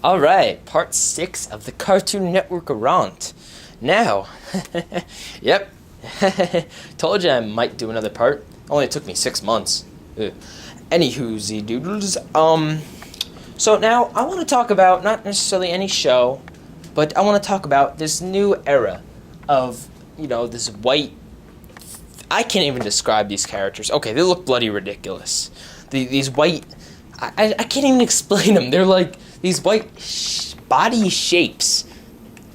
Alright, part 6 of the Cartoon Network Rant. Now, yep, told you I might do another part. Only took me 6 months. Anywho, doodles. So now I want to talk about not necessarily any show, but I want to talk about this new era of, this white. I can't even describe these characters. Okay, they look bloody ridiculous. These white. I can't even explain them. They're like these white body shapes.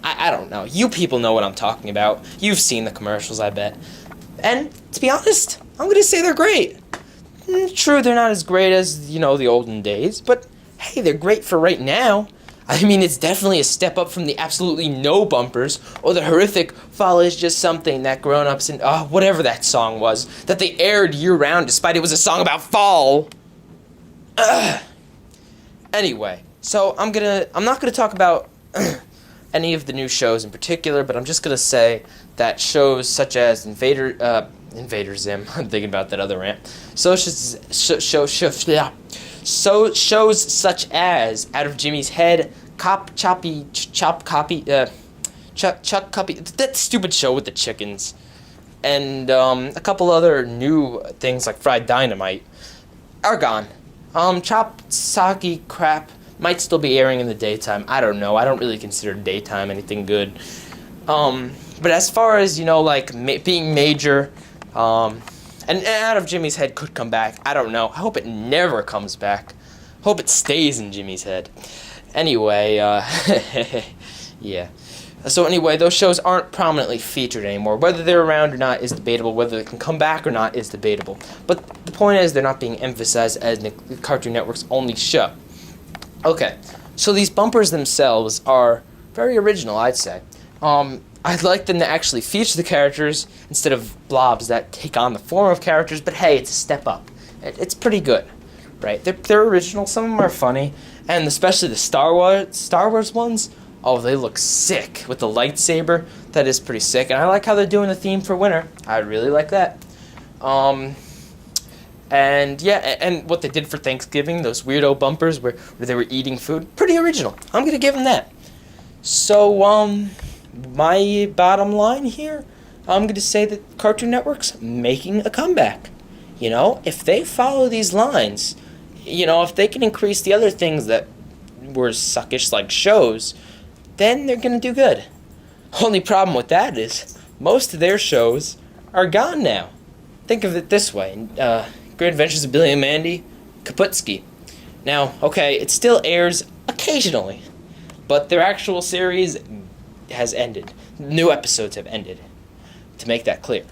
I don't know. You people know what I'm talking about. You've seen the commercials, I bet. And to be honest, I'm going to say they're great. True, they're not as great as, the olden days, but hey, they're great for right now. I mean, it's definitely a step up from the absolutely no bumpers, or the horrific fall is just something that grown-ups and, whatever that song was, that they aired year-round despite it was a song about fall. Anyway, so I'm not gonna talk about any of the new shows in particular, but I'm just gonna say that shows such as Invader Zim. I'm thinking about that other rant. Shows such as Out of Jimmy's Head, Chuck Copy, that stupid show with the chickens, and a couple other new things like Fried Dynamite are gone. Chop Soggy Crap might still be airing in the daytime. I don't know. I don't really consider daytime anything good. But as far as, being major, and Out of Jimmy's Head could come back. I don't know. I hope it never comes back. Hope it stays in Jimmy's head. Anyway, yeah. So anyway, those shows aren't prominently featured anymore. Whether they're around or not is debatable. Whether they can come back or not is debatable. But the point is, they're not being emphasized as the Cartoon Network's only show. Okay, so these bumpers themselves are very original, I'd say. I'd like them to actually feature the characters instead of blobs that take on the form of characters, but hey, it's a step up. It's pretty good, right? They're original, some of them are funny, and especially the Star Wars ones, oh, they look sick with the lightsaber. That is pretty sick, and I like how they're doing the theme for winter. I really like that. And yeah, and what they did for Thanksgiving, those weirdo bumpers where they were eating food, pretty original. I'm gonna give them that. So, my bottom line here, I'm going to say that Cartoon Network's making a comeback. If they follow these lines, if they can increase the other things that were suckish like shows, then they're going to do good. Only problem with that is most of their shows are gone now. Think of it this way. Great Adventures of Billy and Mandy, Kaputski. Now, okay, it still airs occasionally, but their actual series has ended. New episodes have ended, to make that clear.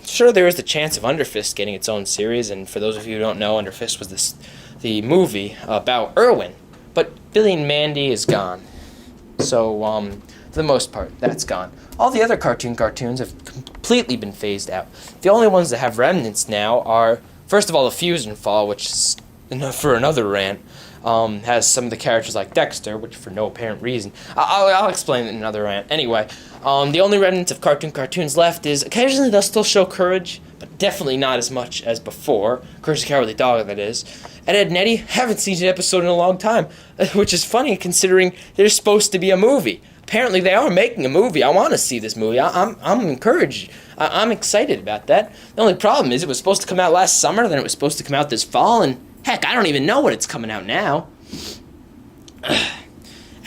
Sure, there is the chance of Underfist getting its own series, and for those of you who don't know, Underfist was the movie about Irwin, but Billy and Mandy is gone. So, for the most part, that's gone. All the other cartoons have completely been phased out. The only ones that have remnants now are, first of all, the Fusion Fall, which is enough for another rant. Has some of the characters like Dexter, which for no apparent reason. I'll explain it in another rant. Anyway, the only remnants of cartoons left is occasionally they'll still show Courage, but definitely not as much as before. Courage the Cowardly Dog, that is. And Ed and Eddie, haven't seen an episode in a long time, which is funny considering they're supposed to be a movie. Apparently they are making a movie. I want to see this movie. I'm encouraged. I'm excited about that. The only problem is it was supposed to come out last summer, then it was supposed to come out this fall, and heck, I don't even know when it's coming out now.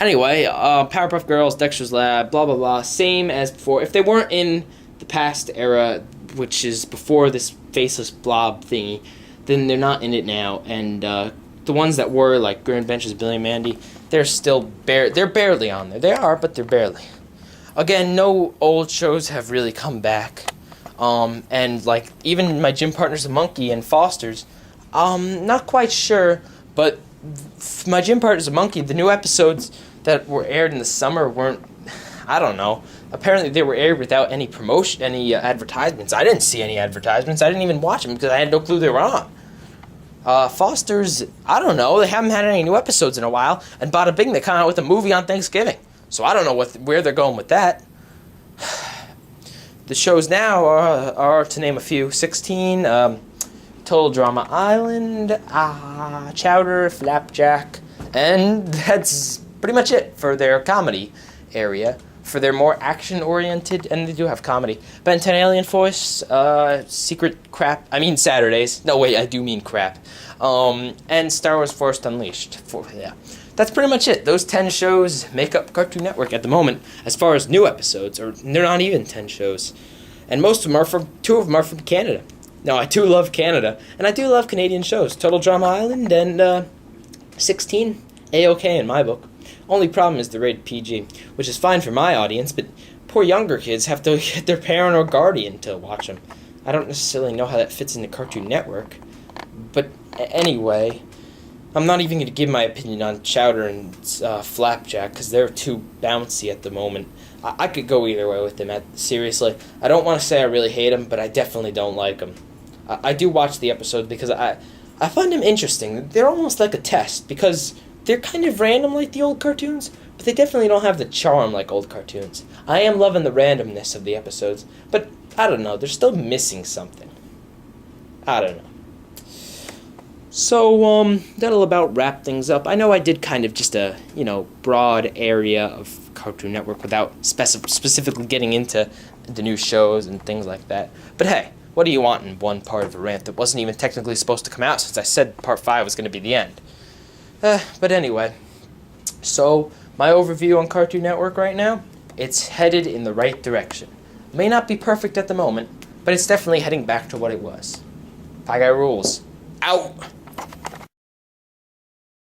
Anyway, Powerpuff Girls, Dexter's Lab, blah, blah, blah, same as before. If they weren't in the past era, which is before this faceless blob thingy, then they're not in it now. And the ones that were, like Great Adventures of Billy and Mandy, they're still they're barely on there. They are, but they're barely. Again, no old shows have really come back. And, like, even my gym partners, the Monkey and Foster's, not quite sure, but my gym partner's a monkey. The new episodes that were aired in the summer weren't, I don't know. Apparently they were aired without any promotion, any advertisements. I didn't see any advertisements. I didn't even watch them because I had no clue they were on. Foster's, I don't know. They haven't had any new episodes in a while. And bada bing, they come out with a movie on Thanksgiving. So I don't know where they're going with that. The shows now are, to name a few, 16, Total Drama Island, Chowder, Flapjack, And that's pretty much it for their comedy area. For their more action-oriented, and they do have comedy, Ben 10 Alien Force, Secret Crap, I mean Saturdays, no wait, I do mean crap, and Star Wars Force Unleashed, yeah. That's pretty much it. Those 10 shows make up Cartoon Network at the moment, as far as new episodes, or they're not even 10 shows. And most of them are two of them are from Canada. Now, I do love Canada, and I do love Canadian shows, Total Drama Island, and 16, A-OK in my book. Only problem is the rated PG, which is fine for my audience, but poor younger kids have to get their parent or guardian to watch them. I don't necessarily know how that fits into Cartoon Network. But anyway, I'm not even going to give my opinion on Chowder and Flapjack, because they're too bouncy at the moment. I could go either way with them. Seriously, I don't want to say I really hate them, but I definitely don't like them. I do watch the episodes because I find them interesting. They're almost like a test, because they're kind of random like the old cartoons, but they definitely don't have the charm like old cartoons. I am loving the randomness of the episodes, but I don't know, they're still missing something. I don't know. So, that'll about wrap things up. I know I did kind of just a, broad area of Cartoon Network without specifically getting into the new shows and things like that. But hey, what do you want in one part of a rant that wasn't even technically supposed to come out, since I said part 5 was going to be the end? But anyway, so my overview on Cartoon Network right now, it's headed in the right direction. May not be perfect at the moment, but it's definitely heading back to what it was. Pie Guy rules. Out!